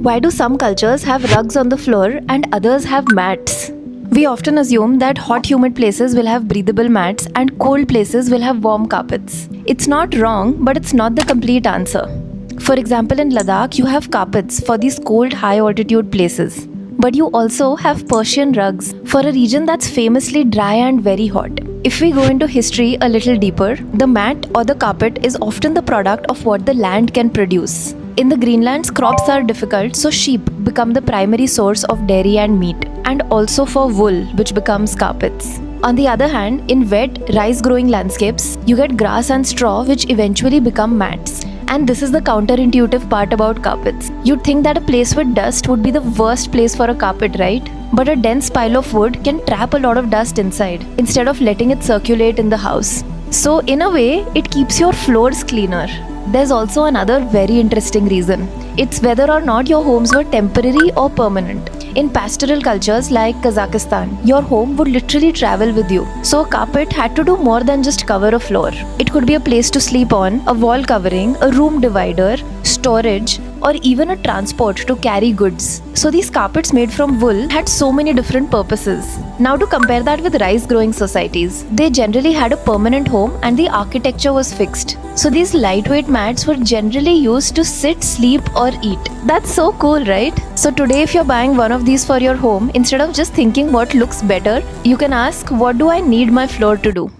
Why do some cultures have rugs on the floor and others have mats? We often assume that hot humid places will have breathable mats and cold places will have warm carpets. It's not wrong, but it's not the complete answer. For example, in Ladakh, you have carpets for these cold high altitude places. But you also have Persian rugs for a region that's famously dry and very hot. If we go into history a little deeper, the mat or the carpet is often the product of what the land can produce. In the Greenlands, crops are difficult, so sheep become the primary source of dairy and meat, and also for wool, which becomes carpets. On the other hand, in wet, rice-growing landscapes, you get grass and straw, which eventually become mats. And this is the counterintuitive part about carpets. You'd think that a place with dust would be the worst place for a carpet, right? But a dense pile of wood can trap a lot of dust inside, instead of letting it circulate in the house. So in a way, it keeps your floors cleaner. There's also another very interesting reason. It's whether or not your homes were temporary or permanent. In pastoral cultures like Kazakhstan, your home would literally travel with you. So a carpet had to do more than just cover a floor. It could be a place to sleep on, a wall covering, a room divider, storage, or even a transport to carry goods. So these carpets made from wool had so many different purposes. Now to compare that with rice-growing societies, they generally had a permanent home and the architecture was fixed. So these lightweight mats were generally used to sit, sleep, or eat. That's so cool, right? So today if you're buying one of these for your home, instead of just thinking what looks better, you can ask, what do I need my floor to do?